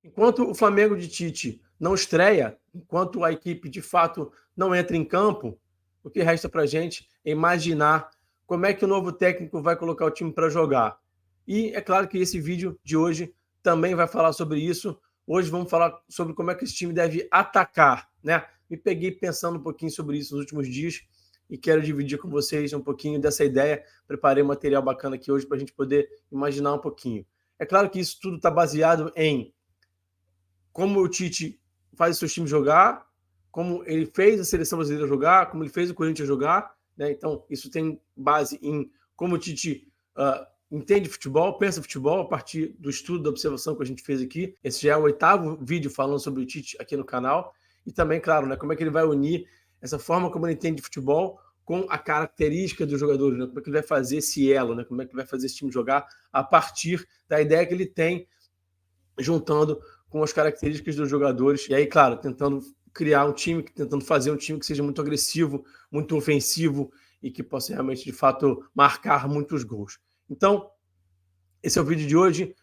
Enquanto o Flamengo de Tite não estreia, enquanto a equipe de fato não entra em campo, o que resta para a gente é imaginar como é que o novo técnico vai colocar o time para jogar. E é claro que esse vídeo de hoje também vai falar sobre isso. Hoje vamos falar sobre como é que esse time deve atacar, né? Me peguei pensando um pouquinho sobre isso nos últimos dias e quero dividir com vocês um pouquinho dessa ideia. Preparei um material bacana aqui hoje para a gente poder imaginar um pouquinho. É claro que isso tudo está baseado em como o Tite faz o seu time jogar, como ele fez a seleção brasileira jogar, como ele fez o Corinthians jogar, né? Então, isso tem base em como o Tite entende futebol, pensa futebol, a partir do estudo, da observação que a gente fez aqui. Esse já é o 8º vídeo falando sobre o Tite aqui no canal. E também, claro, né, como é que ele vai unir essa forma como ele entende futebol com a característica dos jogadores, né? Como é que ele vai fazer esse elo, né? Como é que ele vai fazer esse time jogar a partir da ideia que ele tem, juntando com as características dos jogadores. E aí, claro, tentando criar um time, tentando fazer um time que seja muito agressivo, muito ofensivo e que possa realmente, de fato, marcar muitos gols. Então, esse é o vídeo de hoje.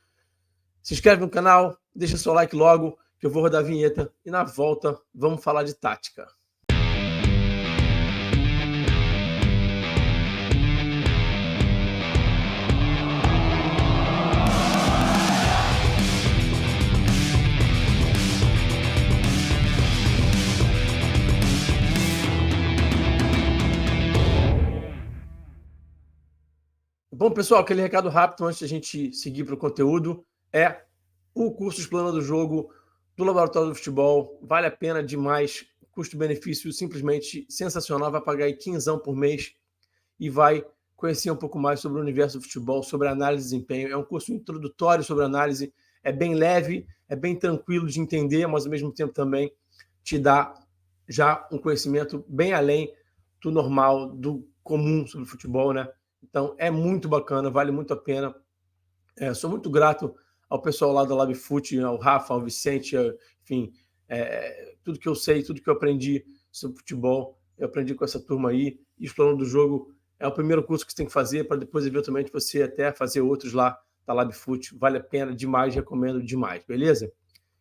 Se inscreve no canal, deixa seu like logo, que eu vou rodar a vinheta e na volta vamos falar de tática. Bom, pessoal, aquele recado rápido antes de a gente seguir para o conteúdo é o curso Explanando o Jogo do Laboratório do Futebol. Vale a pena demais, custo-benefício simplesmente sensacional. Vai pagar aí 15 por mês e vai conhecer um pouco mais sobre o universo do futebol, sobre análise de desempenho. É um curso introdutório sobre análise, é bem leve, é bem tranquilo de entender, mas ao mesmo tempo também te dá já um conhecimento bem além do normal, do comum sobre o futebol, né? Então, é muito bacana, vale muito a pena. Sou muito grato ao pessoal lá da LabFoot, ao Rafa, ao Vicente, enfim, tudo que eu sei, tudo que eu aprendi sobre futebol, eu aprendi com essa turma aí. E Explorando o Jogo é o primeiro curso que você tem que fazer, para depois, eventualmente, você até fazer outros lá da LabFoot. Vale a pena demais, recomendo demais, beleza?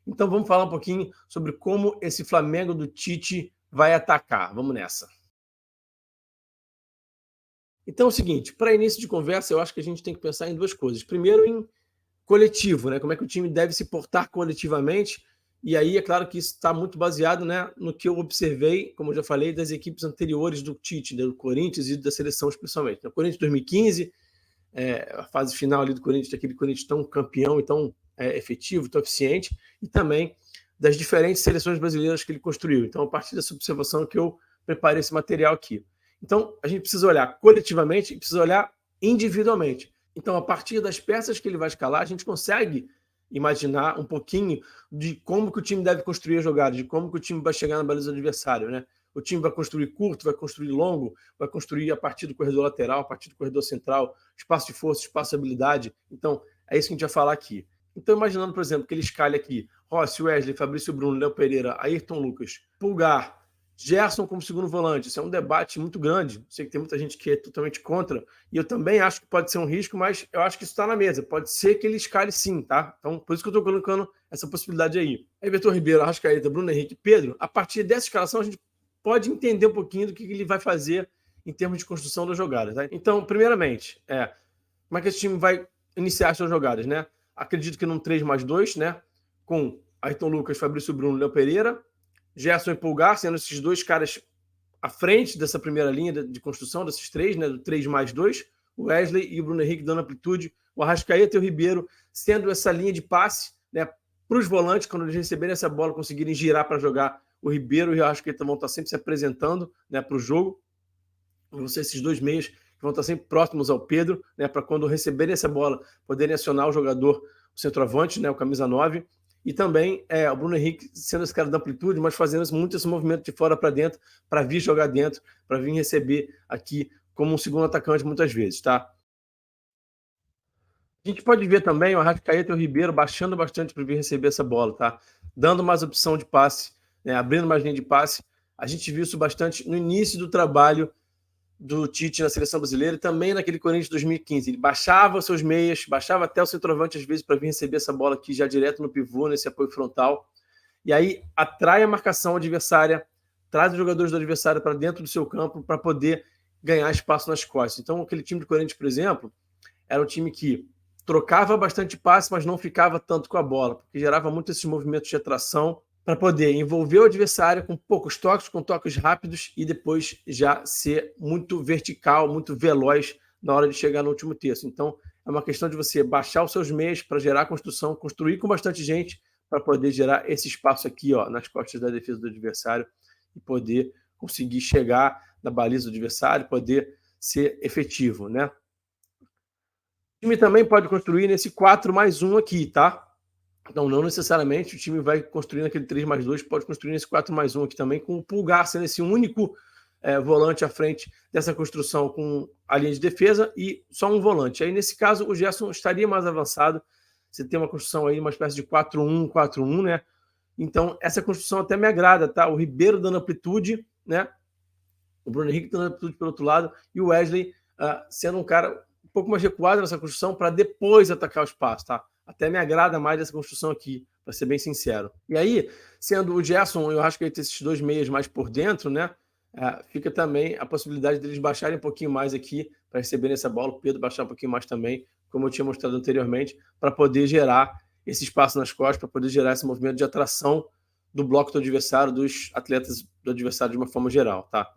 Então, vamos falar um pouquinho sobre como esse Flamengo do Tite vai atacar. Vamos nessa. Então é o seguinte, para início de conversa, eu acho que a gente tem que pensar em duas coisas. Primeiro, em coletivo, né? Como é que o time deve se portar coletivamente. E aí, é claro que isso está muito baseado, né, no que eu observei, como eu já falei, das equipes anteriores do Tite, do Corinthians e da seleção especialmente. No Corinthians 2015, a fase final ali do Corinthians, daquele Corinthians tão campeão e tão efetivo, tão eficiente, e também das diferentes seleções brasileiras que ele construiu. Então, a partir dessa observação que eu preparei esse material aqui. Então, a gente precisa olhar coletivamente e precisa olhar individualmente. Então, a partir das peças que ele vai escalar, a gente consegue imaginar um pouquinho de como que o time deve construir a jogada, de como que o time vai chegar na baliza do adversário, né? O time vai construir curto, vai construir longo, vai construir a partir do corredor lateral, a partir do corredor central, espaço de força, espaço de habilidade. Então, é isso que a gente vai falar aqui. Então, imaginando, por exemplo, que ele escalhe aqui Rossi, Wesley, Fabrício Bruno, Léo Pereira, Ayrton Lucas, Pulgar, Gerson como segundo volante. Isso é um debate muito grande. Sei que tem muita gente que é totalmente contra, e eu também acho que pode ser um risco, mas eu acho que isso está na mesa. Pode ser que ele escale sim, tá? Então, por isso que eu estou colocando essa possibilidade aí. Everton Ribeiro, Arrascaeta, Bruno Henrique, Pedro, a partir dessa escalação a gente pode entender um pouquinho do que ele vai fazer em termos de construção das jogadas, tá? Então, primeiramente, como é que esse time vai iniciar as suas jogadas, né? Acredito que num 3+2, né? Com Ayrton Lucas, Fabrício Bruno, Léo Pereira, Gerson e Pulgar, sendo esses dois caras à frente dessa primeira linha de construção, desses três, né, do 3+2, o Wesley e o Bruno Henrique dando amplitude, o Arrascaeta e o Ribeiro sendo essa linha de passe, né, para os volantes, quando eles receberem essa bola, conseguirem girar para jogar. O Ribeiro e o Arrascaeta vão estar sempre se apresentando, né, para o jogo. Vão ser esses dois meios que vão estar sempre próximos ao Pedro, né, para quando receberem essa bola, poderem acionar o jogador, o centroavante, né, o camisa 9. E também o Bruno Henrique sendo esse cara da amplitude, mas fazendo muito esse movimento de fora para dentro, para vir jogar dentro, para vir receber aqui como um segundo atacante muitas vezes, tá? A gente pode ver também o Arrascaeta e o Ribeiro baixando bastante para vir receber essa bola, tá? Dando mais opção de passe, né? Abrindo mais linha de passe. A gente viu isso bastante no início do trabalho do Tite na seleção brasileira e também naquele Corinthians de 2015. Ele baixava seus meias, baixava até o centroavante às vezes para vir receber essa bola aqui já direto no pivô, nesse apoio frontal. E aí atrai a marcação adversária, traz os jogadores do adversário para dentro do seu campo para poder ganhar espaço nas costas. Então, aquele time do Corinthians, por exemplo, era um time que trocava bastante passe, mas não ficava tanto com a bola, porque gerava muito esses movimentos de atração para poder envolver o adversário com poucos toques, com toques rápidos e depois já ser muito vertical, muito veloz na hora de chegar no último terço. Então, é uma questão de você baixar os seus meios para gerar construção, construir com bastante gente para poder gerar esse espaço aqui, ó, nas costas da defesa do adversário e poder conseguir chegar na baliza do adversário, poder ser efetivo, né? O time também pode construir nesse 4+1 aqui, tá? Então, não necessariamente o time vai construir naquele 3+2, pode construir nesse 4+1 aqui também, com o Pulgar sendo esse único volante à frente dessa construção com a linha de defesa e só um volante. Aí, nesse caso, o Gerson estaria mais avançado. Você tem uma construção aí, uma espécie de 4-1, 4-1, né? Então, essa construção até me agrada, tá? O Ribeiro dando amplitude, né? O Bruno Henrique dando amplitude pelo outro lado e o Wesley sendo um cara um pouco mais recuado nessa construção para depois atacar o espaço, tá? Até me agrada mais essa construção aqui, para ser bem sincero. E aí, sendo o Gerson, eu acho que ele tem esses dois meias mais por dentro, né? Fica também a possibilidade deles baixarem um pouquinho mais aqui para receberem essa bola, o Pedro baixar um pouquinho mais também, como eu tinha mostrado anteriormente, para poder gerar esse espaço nas costas, para poder gerar esse movimento de atração do bloco do adversário, dos atletas do adversário de uma forma geral, tá?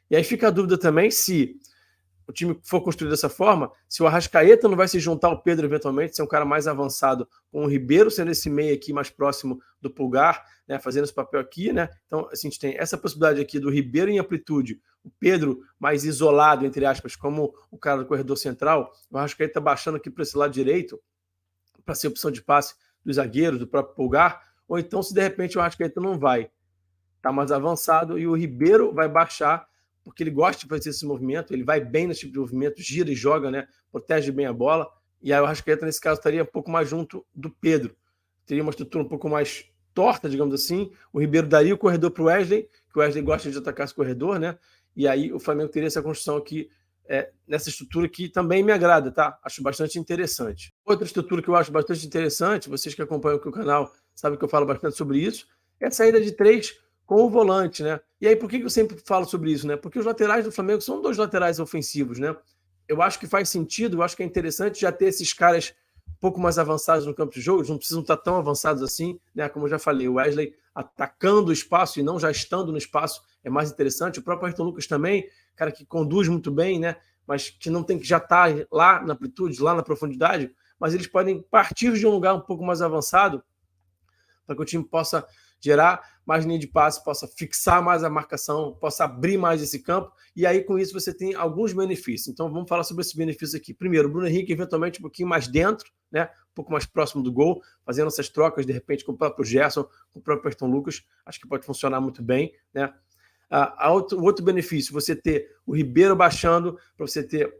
E aí fica a dúvida também se o time for construído dessa forma, se o Arrascaeta não vai se juntar ao Pedro eventualmente, ser um cara mais avançado, com o Ribeiro sendo esse meio aqui mais próximo do Pulgar, né, fazendo esse papel aqui, né? Então, assim, a gente tem essa possibilidade aqui do Ribeiro em amplitude, o Pedro mais isolado, entre aspas, como o cara do corredor central, o Arrascaeta baixando aqui para esse lado direito, para ser opção de passe dos zagueiros, do próprio Pulgar, ou então se de repente o Arrascaeta não vai, tá mais avançado e o Ribeiro vai baixar, porque ele gosta de fazer esse movimento, ele vai bem nesse tipo de movimento, gira e joga, né? Protege bem a bola. E aí o Arrascaeta, nesse caso, estaria um pouco mais junto do Pedro. Teria uma estrutura um pouco mais torta, digamos assim. O Ribeiro daria o corredor para o Wesley, que o Wesley gosta de atacar esse corredor, né? E aí o Flamengo teria essa construção aqui, nessa estrutura que também me agrada, tá? Acho bastante interessante. Outra estrutura que eu acho bastante interessante, vocês que acompanham aqui o canal sabem que eu falo bastante sobre isso, é a saída de 3 com o volante, né? E aí, por que eu sempre falo sobre isso, né? Porque os laterais do Flamengo são 2 laterais ofensivos, né? Eu acho que faz sentido, eu acho que é interessante já ter esses caras um pouco mais avançados no campo de jogo, eles não precisam estar tão avançados assim, né? Como eu já falei, o Wesley atacando o espaço e não já estando no espaço é mais interessante. O próprio Ayrton Lucas também, cara que conduz muito bem, né? Mas que não tem que já estar lá na amplitude, lá na profundidade, mas eles podem partir de um lugar um pouco mais avançado para que o time possa gerar mais linha de passe, possa fixar mais a marcação, possa abrir mais esse campo, e aí com isso você tem alguns benefícios. Então vamos falar sobre esses benefícios aqui. Primeiro, o Bruno Henrique eventualmente um pouquinho mais dentro, né? Um pouco mais próximo do gol, fazendo essas trocas, de repente, com o próprio Gerson, com o próprio Ayrton Lucas, acho que pode funcionar muito bem, né? O outro benefício, você ter o Ribeiro baixando, para você ter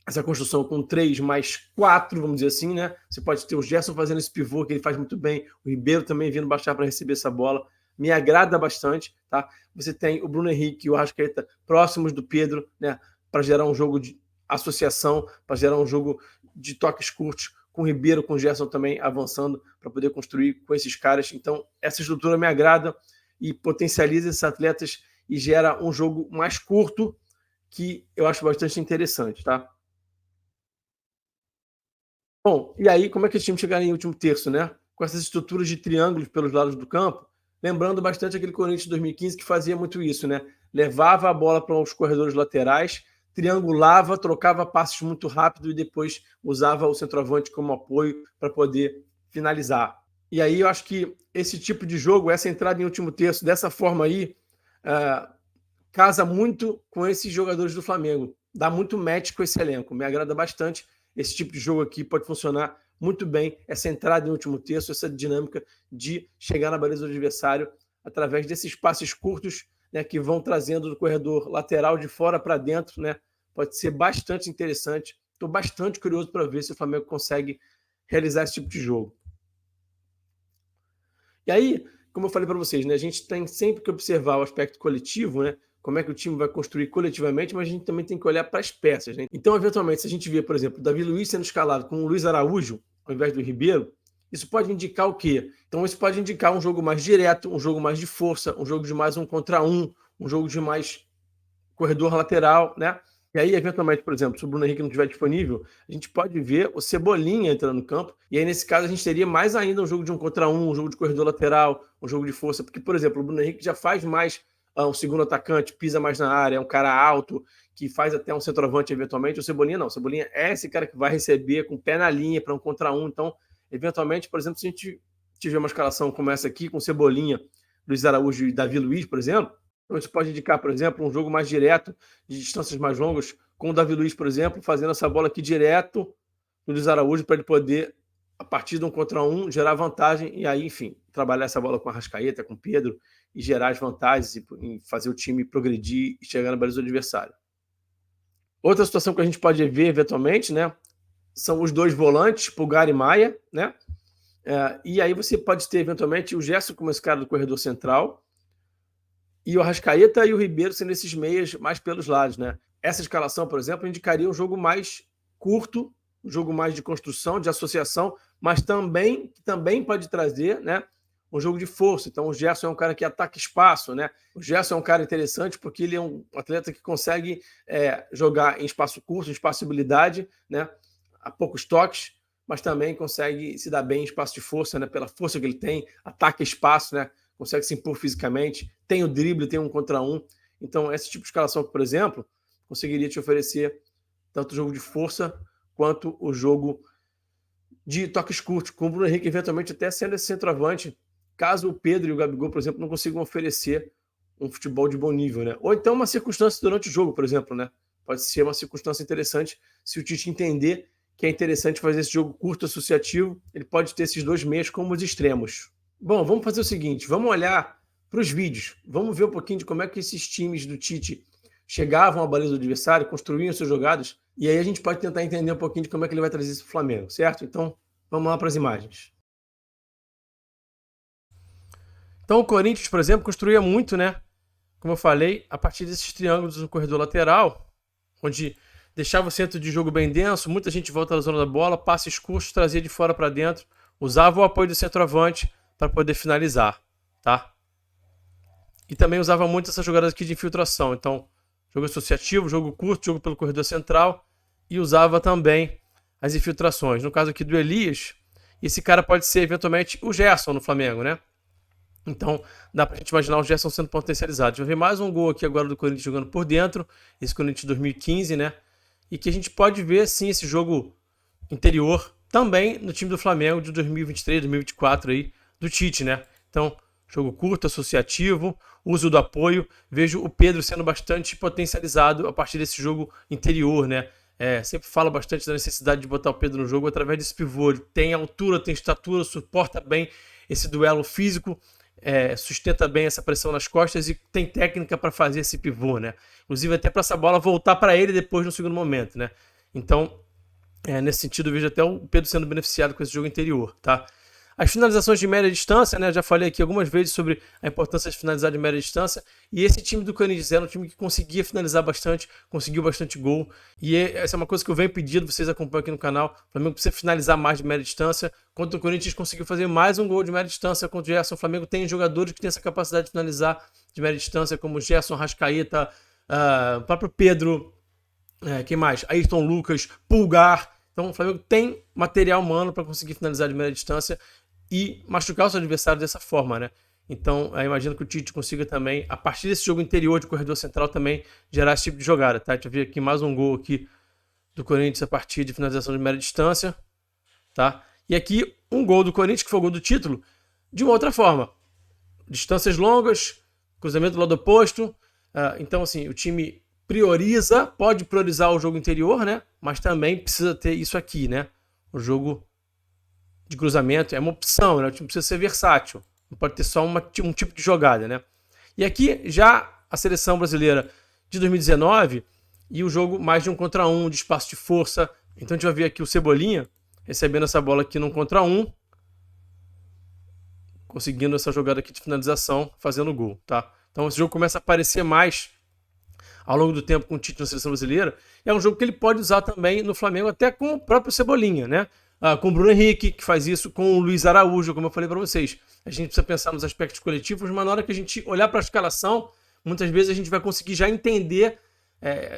essa construção com 3+4, vamos dizer assim, né? Você pode ter o Gerson fazendo esse pivô, que ele faz muito bem, o Ribeiro também vindo baixar para receber essa bola. Me agrada bastante, tá? Você tem o Bruno Henrique e o Arrascaeta próximos do Pedro, né? Para gerar um jogo de associação, para gerar um jogo de toques curtos, com o Ribeiro, com o Gerson também avançando para poder construir com esses caras. Então, essa estrutura me agrada e potencializa esses atletas e gera um jogo mais curto, que eu acho bastante interessante, tá? Bom, e aí como é que esse time chegaria em último terço, né? Com essas estruturas de triângulos pelos lados do campo, lembrando bastante aquele Corinthians de 2015 que fazia muito isso, né? Levava a bola para os corredores laterais, triangulava, trocava passes muito rápido e depois usava o centroavante como apoio para poder finalizar. E aí eu acho que esse tipo de jogo, essa entrada em último terço, dessa forma aí, casa muito com esses jogadores do Flamengo. Dá muito match com esse elenco. Me agrada bastante. Esse tipo de jogo aqui pode funcionar muito bem. Essa entrada em último terço, essa dinâmica de chegar na baliza do adversário através desses passes curtos, né, que vão trazendo do corredor lateral de fora para dentro, né? Pode ser bastante interessante. Estou bastante curioso para ver se o Flamengo consegue realizar esse tipo de jogo. E aí, como eu falei para vocês, né, a gente tem sempre que observar o aspecto coletivo, né? como é que o time vai construir coletivamente, mas a gente também tem que olhar para as peças, né? Então, eventualmente, se a gente vê, por exemplo, o Davi Luiz sendo escalado com o Luiz Araújo, ao invés do Ribeiro, isso pode indicar o quê? Então, isso pode indicar um jogo mais direto, um jogo mais de força, um jogo de mais 1 contra 1, um jogo de mais corredor lateral, né? E aí, eventualmente, por exemplo, se o Bruno Henrique não estiver disponível, a gente pode ver o Cebolinha entrando no campo. E aí, nesse caso, a gente teria mais ainda um jogo de 1 contra 1, um jogo de corredor lateral, um jogo de força. Porque, por exemplo, o Bruno Henrique já faz mais um segundo atacante, pisa mais na área, é um cara alto, que faz até um centroavante eventualmente. O Cebolinha não. O Cebolinha é esse cara que vai receber com o pé na linha para 1 contra 1. Então, eventualmente, por exemplo, se a gente tiver uma escalação como essa aqui, com Cebolinha, Luiz Araújo e Davi Luiz, por exemplo, então, isso pode indicar, por exemplo, um jogo mais direto, de distâncias mais longas, com o Davi Luiz, por exemplo, fazendo essa bola aqui direto no Luiz Araújo para ele poder, a partir de 1 contra 1, gerar vantagem e aí, enfim, trabalhar essa bola com a Arrascaeta, com o Pedro e gerar as vantagens e fazer o time progredir e chegar na baliza do adversário. Outra situação que a gente pode ver, eventualmente, né, são os dois volantes, Pulgar e Maia, né? E aí você pode ter, eventualmente, o Gerson como esse cara do corredor central, e o Arrascaeta e o Ribeiro sendo esses meias mais pelos lados, né? Essa escalação, por exemplo, indicaria um jogo mais curto, um jogo mais de construção, de associação, mas também pode trazer, né, um jogo de força. Então, o Gerson é um cara que ataca espaço, né? O Gerson é um cara interessante porque ele é um atleta que consegue jogar em espaço curto, em espaço de habilidade, né, a poucos toques, mas também consegue se dar bem em espaço de força, né, pela força que ele tem, ataca espaço, né? Consegue se impor fisicamente, tem o drible, tem 1 contra 1. Então, esse tipo de escalação, por exemplo, conseguiria te oferecer tanto o jogo de força quanto o jogo de toques curtos, com o Bruno Henrique eventualmente até sendo esse centroavante, caso o Pedro e o Gabigol, por exemplo, não consigam oferecer um futebol de bom nível, né? Ou então uma circunstância durante o jogo, por exemplo, né? Pode ser uma circunstância interessante se o Tite entender que é interessante fazer esse jogo curto associativo, ele pode ter esses dois meios como os extremos. Bom, vamos fazer o seguinte, vamos olhar para os vídeos, vamos ver um pouquinho de como é que esses times do Tite chegavam à baliza do adversário, construíam suas jogadas, e aí a gente pode tentar entender um pouquinho de como é que ele vai trazer isso para o Flamengo, certo? Então, vamos lá para as imagens. Então, o Corinthians, por exemplo, construía muito, né? Como eu falei, a partir desses triângulos no corredor lateral, onde deixava o centro de jogo bem denso, muita gente volta da zona da bola, passes curtos, trazia de fora para dentro, usava o apoio do centroavante para poder finalizar, tá? E também usava muito essas jogadas aqui de infiltração. Então, jogo associativo, jogo curto, jogo pelo corredor central, e usava também as infiltrações. No caso aqui do Elias, esse cara pode ser eventualmente o Gerson no Flamengo, né? Então, dá pra gente imaginar o Gerson sendo potencializado. A gente vai ver mais um gol aqui agora do Corinthians jogando por dentro, esse Corinthians de 2015, né? E que a gente pode ver, sim, esse jogo interior também no time do Flamengo de 2023, 2024 aí, do Tite, né? Então, jogo curto, associativo, uso do apoio. Vejo o Pedro sendo bastante potencializado a partir desse jogo interior, né? Sempre fala bastante da necessidade de botar o Pedro no jogo através desse pivô. Ele tem altura, tem estatura, suporta bem esse duelo físico, sustenta bem essa pressão nas costas e tem técnica para fazer esse pivô, né? Inclusive até para essa bola voltar para ele depois no segundo momento, né? Então, nesse sentido, eu vejo até o Pedro sendo beneficiado com esse jogo interior, tá? As finalizações de média distância, né? Já falei aqui algumas vezes sobre a importância de finalizar de média distância. E esse time do Corinthians era um time que conseguia finalizar bastante, conseguiu bastante gol. E essa é uma coisa que eu venho pedindo, vocês acompanham aqui no canal. O Flamengo precisa finalizar mais de média distância. Quando o Corinthians conseguiu fazer mais um gol de média distância contra o Gerson, o Flamengo tem jogadores que têm essa capacidade de finalizar de média distância, como o Gerson, Arrascaeta, o próprio Pedro, quem mais? Ayrton Lucas, Pulgar. Então o Flamengo tem material humano para conseguir finalizar de média distância e machucar o seu adversário dessa forma, né? Então, eu imagino que o Tite consiga também, a partir desse jogo interior de corredor central, também gerar esse tipo de jogada, tá? Deixa eu ver aqui mais um gol aqui do Corinthians a partir de finalização de média distância, tá? E aqui um gol do Corinthians, que foi o gol do título, de uma outra forma. Distâncias longas, cruzamento do lado oposto. Então, assim, o time pode priorizar o jogo interior, né? Mas também precisa ter isso aqui, né? O jogo de cruzamento é uma opção, né? O time precisa ser versátil. Não pode ter só um tipo de jogada, né? E aqui já a seleção brasileira de 2019 e o jogo mais de 1 contra 1, de espaço de força. Então a gente vai ver aqui o Cebolinha recebendo essa bola aqui no 1 contra 1, conseguindo essa jogada aqui de finalização, fazendo gol, tá? Então esse jogo começa a aparecer mais ao longo do tempo com o Tite na seleção brasileira. É um jogo que ele pode usar também no Flamengo, até com o próprio Cebolinha, né? Com o Bruno Henrique, que faz isso, com o Luiz Araújo, como eu falei para vocês. A gente precisa pensar nos aspectos coletivos, mas na hora que a gente olhar para a escalação, muitas vezes a gente vai conseguir já entender,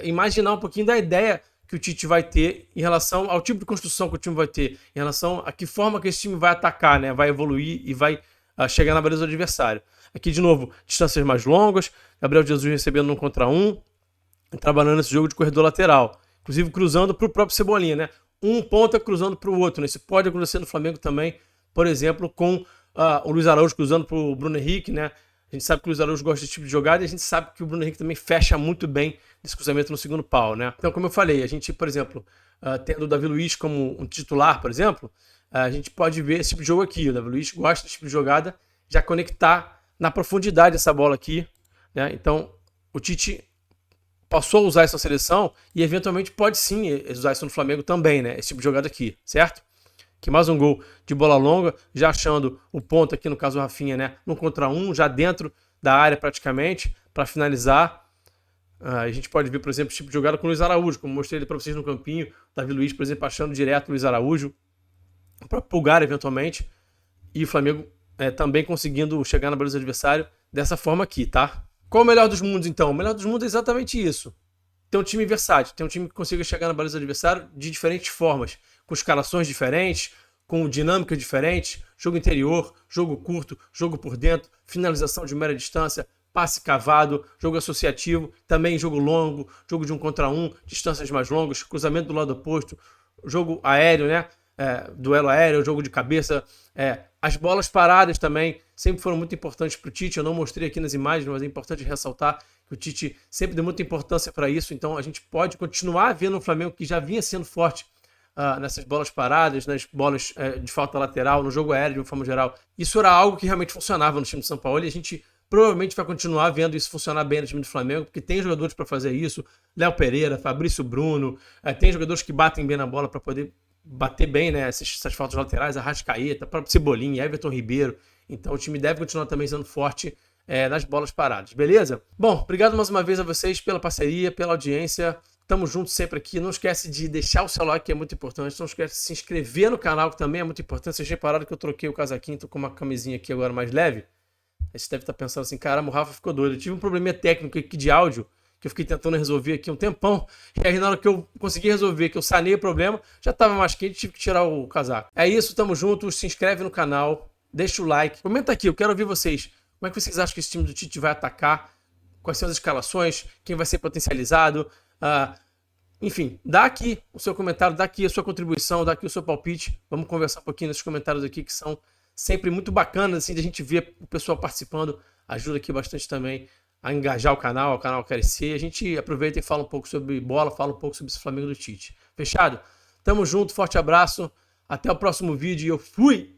imaginar um pouquinho da ideia que o Tite vai ter em relação ao tipo de construção que o time vai ter, em relação a que forma que esse time vai atacar, né? Vai evoluir e vai chegar na baliza do adversário. Aqui, de novo, distâncias mais longas, Gabriel Jesus recebendo 1 contra 1, trabalhando nesse jogo de corredor lateral, inclusive cruzando para o próprio Cebolinha, né? Um ponta cruzando para o outro, né? Isso pode acontecer no Flamengo também, por exemplo, com o Luiz Araújo cruzando para o Bruno Henrique, né? A gente sabe que o Luiz Araújo gosta desse tipo de jogada e a gente sabe que o Bruno Henrique também fecha muito bem esse cruzamento no segundo pau, né? Então, como eu falei, a gente, por exemplo, tendo o Davi Luiz como um titular, por exemplo, a gente pode ver esse tipo de jogo aqui. O Davi Luiz gosta desse tipo de jogada, já conectar na profundidade essa bola aqui, né? Então, o Tite passou a usar essa seleção e eventualmente pode sim usar isso no Flamengo também, né? Esse tipo de jogada aqui, certo? Que mais um gol de bola longa, já achando o ponto aqui, no caso o Rafinha, né? 1 contra 1, já dentro da área praticamente, para finalizar. A gente pode ver, por exemplo, esse tipo de jogada com o Luiz Araújo, como mostrei ele para vocês no campinho. Davi Luiz, por exemplo, achando direto o Luiz Araújo, para pulgar eventualmente. E o Flamengo também conseguindo chegar na baliza do adversário dessa forma aqui, tá? Qual o melhor dos mundos, então? O melhor dos mundos é exatamente isso. Tem um time versátil, tem um time que consiga chegar na baliza do adversário de diferentes formas, com escalações diferentes, com dinâmicas diferentes, jogo interior, jogo curto, jogo por dentro, finalização de média distância, passe cavado, jogo associativo, também jogo longo, jogo de 1 contra 1, distâncias mais longas, cruzamento do lado oposto, jogo aéreo, né? Duelo aéreo, jogo de cabeça, as bolas paradas também sempre foram muito importantes para o Tite. Eu não mostrei aqui nas imagens, mas é importante ressaltar que o Tite sempre deu muita importância para isso. Então a gente pode continuar vendo um Flamengo que já vinha sendo forte nessas bolas paradas, nas bolas de falta lateral, no jogo aéreo de uma forma geral. Isso era algo que realmente funcionava no time de São Paulo e a gente provavelmente vai continuar vendo isso funcionar bem no time do Flamengo, porque tem jogadores para fazer isso. Léo Pereira, Fabrício Bruno, tem jogadores que batem bem na bola para poder bater bem, né, essas faltas laterais, Arrascaeta, próprio Cebolinha, Everton Ribeiro. Então o time deve continuar também sendo forte nas bolas paradas, beleza? Bom, obrigado mais uma vez a vocês pela parceria, pela audiência. Tamo junto sempre aqui. Não esquece de deixar o seu like, que é muito importante. Não esquece de se inscrever no canal, que também é muito importante. Vocês repararam que eu troquei o casaquinho, tô com uma camisinha aqui agora mais leve. Aí você deve estar pensando assim, caramba, o Rafa ficou doido. Eu tive um probleminha técnico aqui de áudio, que eu fiquei tentando resolver aqui um tempão. E aí na hora que eu consegui resolver, que eu sanei o problema, já estava mais quente, tive que tirar o casaco. É isso, tamo junto. Se inscreve no canal, deixa o like. Comenta aqui, eu quero ouvir vocês. Como é que vocês acham que esse time do Tite vai atacar? Quais são as escalações? Quem vai ser potencializado? Enfim, dá aqui o seu comentário, dá aqui a sua contribuição, dá aqui o seu palpite. Vamos conversar um pouquinho nesses comentários aqui, que são sempre muito bacanas, assim, de a gente ver o pessoal participando. Ajuda aqui bastante também a engajar o canal crescer. A gente aproveita e fala um pouco sobre bola, fala um pouco sobre esse Flamengo do Tite. Fechado? Tamo junto, forte abraço. Até o próximo vídeo e eu fui!